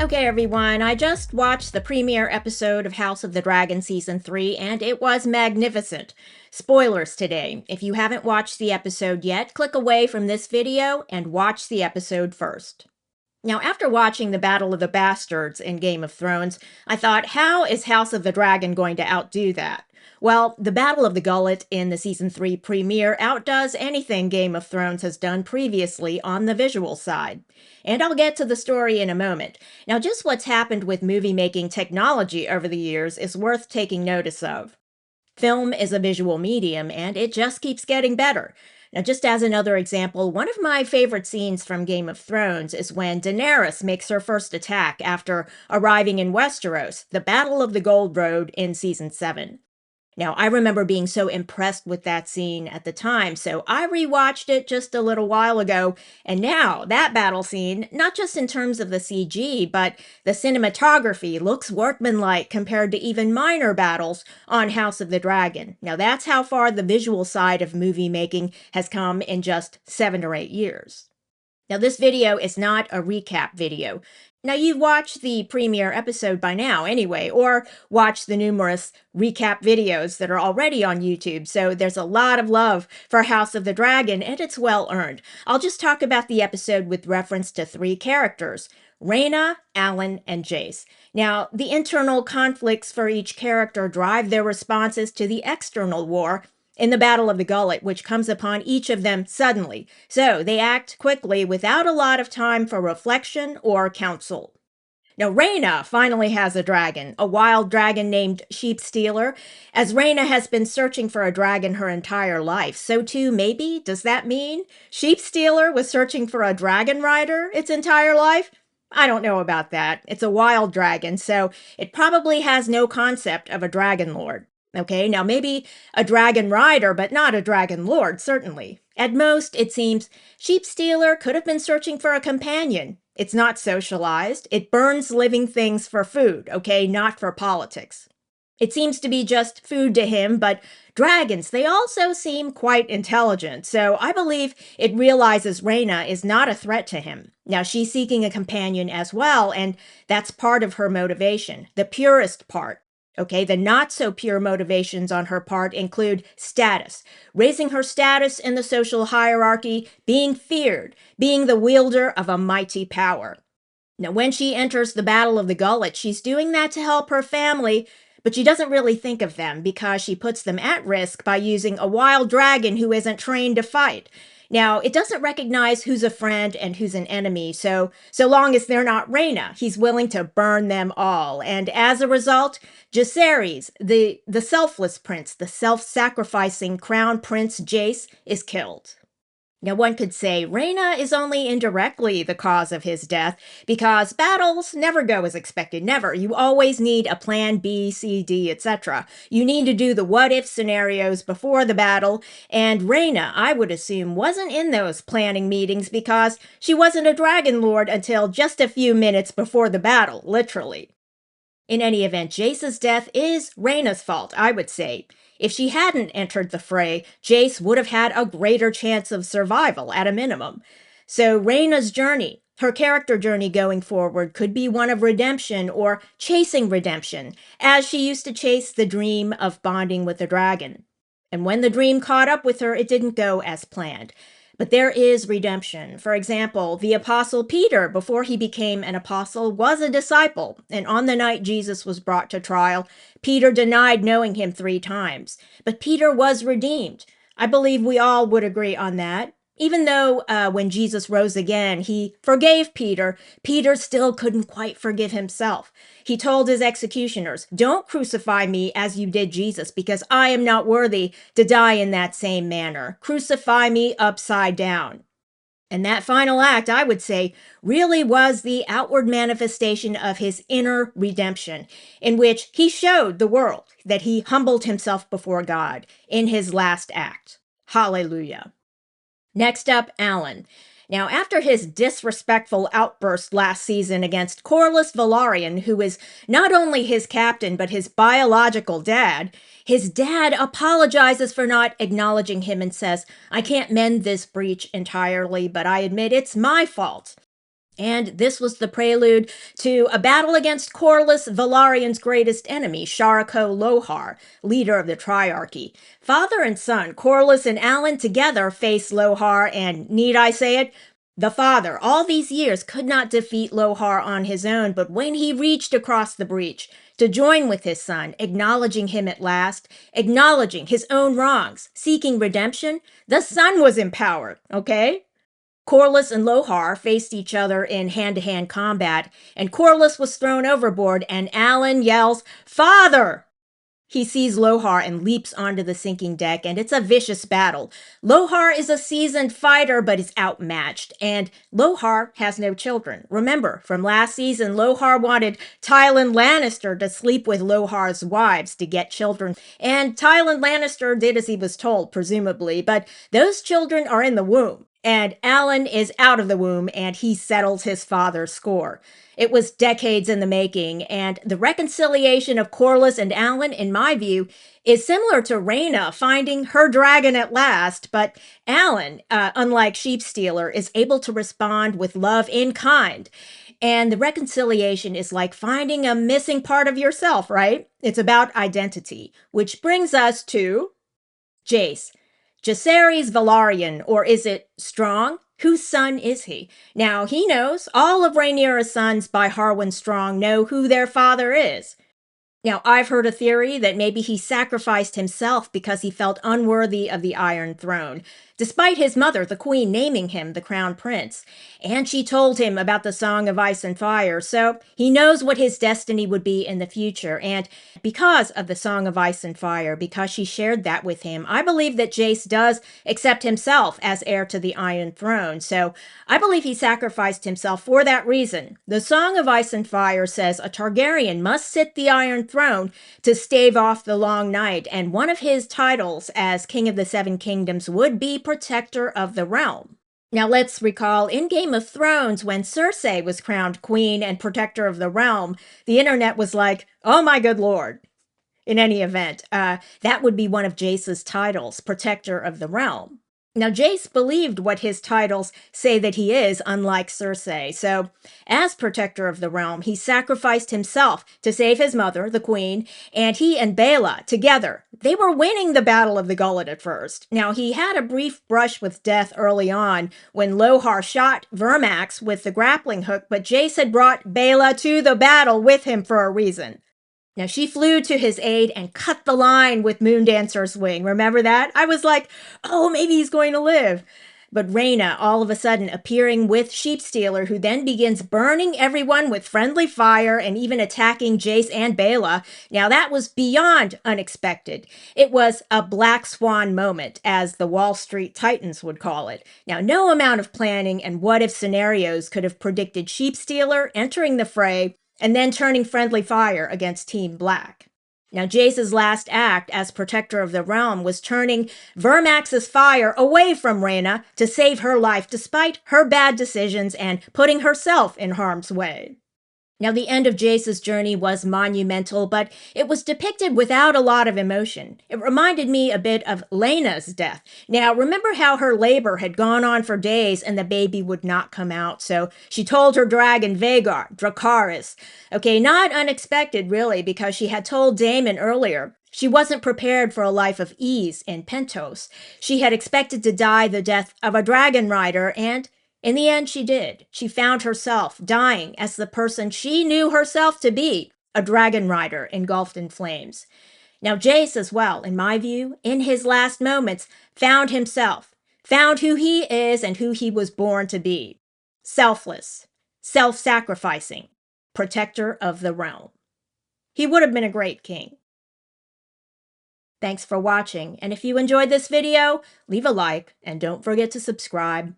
Okay, everyone, I just watched the premiere episode of House of the Dragon Season 3, and it was magnificent. Spoilers today. If you haven't watched the episode yet, click away from this video and watch the episode first. Now, after watching the Battle of the Bastards in Game of Thrones, I thought, how is House of the Dragon going to outdo that? Well, the Battle of the Gullet in the Season 3 premiere outdoes anything Game of Thrones has done previously on the visual side. And I'll get to the story in a moment. Now, just what's happened with movie-making technology over the years is worth taking notice of. Film is a visual medium, and it just keeps getting better. Now, just as another example, one of my favorite scenes from Game of Thrones is when Daenerys makes her first attack after arriving in Westeros, the Battle of the Gold Road in Season 7. Now, I remember being so impressed with that scene at the time, so I rewatched it just a little while ago, and now that battle scene, not just in terms of the CG, but the cinematography, looks workmanlike compared to even minor battles on House of the Dragon. Now, that's how far the visual side of movie making has come in just 7 or 8 years. Now, this video is not a recap video. Now, you've watched the premiere episode by now anyway, or watched the numerous recap videos that are already on YouTube, so there's a lot of love for House of the Dragon, and it's well earned. I'll just talk about the episode with reference to 3 characters: Rhaena, Alyn, and Jace. Now, the internal conflicts for each character drive their responses to the external war in the Battle of the Gullet, which comes upon each of them suddenly. So they act quickly without a lot of time for reflection or counsel. Now, Rhaena finally has a dragon, a wild dragon named Sheep Stealer. As Rhaena has been searching for a dragon her entire life, so too, maybe, does that mean Sheep Stealer was searching for a dragon rider its entire life? I don't know about that. It's a wild dragon, so it probably has no concept of a dragon lord. Okay, now maybe a dragon rider, but not a dragon lord, certainly. At most, it seems, Sheep Stealer could have been searching for a companion. It's not socialized. It burns living things for food, okay, not for politics. It seems to be just food to him, but dragons, they also seem quite intelligent, so I believe it realizes Rhaena is not a threat to him. Now, she's seeking a companion as well, and that's part of her motivation, the purest part. Okay, the not-so-pure motivations on her part include status, raising her status in the social hierarchy, being feared, being the wielder of a mighty power. Now, when she enters the Battle of the Gullet, she's doing that to help her family, but she doesn't really think of them because she puts them at risk by using a wild dragon who isn't trained to fight. Now, it doesn't recognize who's a friend and who's an enemy, so long as they're not Rhaena, he's willing to burn them all. And as a result, Jaceres, the selfless prince, the self-sacrificing crown prince Jace, is killed. Now, one could say Rhaena is only indirectly the cause of his death, because battles never go as expected, never. You always need a plan B, C, D, etc. You need to do the what-if scenarios before the battle, and Rhaena, I would assume, wasn't in those planning meetings because she wasn't a dragon lord until just a few minutes before the battle, literally. In any event, Jace's death is Rhaena's fault, I would say. If she hadn't entered the fray, Jace would have had a greater chance of survival at a minimum. So Rhaena's journey, her character journey going forward, could be one of redemption or chasing redemption, as she used to chase the dream of bonding with the dragon. And when the dream caught up with her, it didn't go as planned. But there is redemption. For example, the apostle Peter, before he became an apostle, was a disciple. And on the night Jesus was brought to trial, Peter denied knowing him 3 times. But Peter was redeemed. I believe we all would agree on that. Even though when Jesus rose again, he forgave Peter, Peter still couldn't quite forgive himself. He told his executioners, "Don't crucify me as you did Jesus, because I am not worthy to die in that same manner. Crucify me upside down." And that final act, I would say, really was the outward manifestation of his inner redemption, in which he showed the world that he humbled himself before God in his last act. Hallelujah. Next up, Alyn. Now, after his disrespectful outburst last season against Corlys Velaryon, who is not only his captain but his biological dad, his dad apologizes for not acknowledging him and says, "I can't mend this breach entirely, but I admit it's my fault." And this was the prelude to a battle against Corlys, Velarion's greatest enemy, Sharako Lohar, leader of the Triarchy. Father and son, Corlys and Alyn together faced Lohar, and need I say it? The father, all these years, could not defeat Lohar on his own, but when he reached across the breach to join with his son, acknowledging him at last, acknowledging his own wrongs, seeking redemption, the son was empowered, okay? Corlys and Lohar faced each other in hand-to-hand combat, and Corlys was thrown overboard, and Alyn yells, "Father!" He sees Lohar and leaps onto the sinking deck, and it's a vicious battle. Lohar is a seasoned fighter, but is outmatched, and Lohar has no children. Remember, from last season, Lohar wanted Tywin Lannister to sleep with Lohar's wives to get children, and Tywin Lannister did as he was told, presumably, but those children are in the womb. And Alyn is out of the womb, and he settles his father's score. It was decades in the making, and the reconciliation of Corlys and Alyn, in my view, is similar to Rhaena finding her dragon at last, but Alyn, unlike Sheepstealer, is able to respond with love in kind. And the reconciliation is like finding a missing part of yourself, right? It's about identity, which brings us to Jace. Jacaerys Velaryon, or is it Strong? Whose son is he? Now, he knows all of Rhaenyra's sons by Harwin Strong know who their father is. Now, I've heard a theory that maybe he sacrificed himself because he felt unworthy of the Iron Throne, despite his mother, the Queen, naming him the Crown Prince. And she told him about the Song of Ice and Fire, so he knows what his destiny would be in the future. And because of the Song of Ice and Fire, because she shared that with him, I believe that Jace does accept himself as heir to the Iron Throne. So I believe he sacrificed himself for that reason. The Song of Ice and Fire says a Targaryen must sit the Iron Throne to stave off the long night, and one of his titles as King of the Seven Kingdoms would be Protector of the Realm. Now let's recall in Game of Thrones when Cersei was crowned Queen and Protector of the Realm, the internet was like, oh my good lord. In any event, that would be one of Jace's titles, Protector of the Realm. Now, Jace believed what his titles say that he is, unlike Cersei. So, as Protector of the Realm, he sacrificed himself to save his mother, the Queen, and he and Baela, together, they were winning the Battle of the Gullet at first. Now, he had a brief brush with death early on when Lohar shot Vermax with the grappling hook, but Jace had brought Baela to the battle with him for a reason. Now, she flew to his aid and cut the line with Moondancer's wing. Remember that? I was like, oh, maybe he's going to live. But Rhaena, all of a sudden, appearing with Sheepstealer, who then begins burning everyone with friendly fire and even attacking Jace and Baela. Now, that was beyond unexpected. It was a black swan moment, as the Wall Street Titans would call it. Now, no amount of planning and what-if scenarios could have predicted Sheepstealer entering the fray and then turning friendly fire against Team Black. Now, Jace's last act as Protector of the Realm was turning Vermax's fire away from Rhaena to save her life despite her bad decisions and putting herself in harm's way. Now, the end of Jace's journey was monumental, but it was depicted without a lot of emotion. It reminded me a bit of Laena's death. Now, remember how her labor had gone on for days and the baby would not come out, so she told her dragon Vhagar, Dracarys. Okay, not unexpected, really, because she had told Daemon earlier she wasn't prepared for a life of ease in Pentos. She had expected to die the death of a dragon rider, and in the end, she did. She found herself dying as the person she knew herself to be, a dragon rider engulfed in flames. Now, Jace as well, in my view, in his last moments, found himself, found who he is and who he was born to be. Selfless, self-sacrificing, protector of the realm. He would have been a great king. Thanks for watching, and if you enjoyed this video, leave a like and don't forget to subscribe.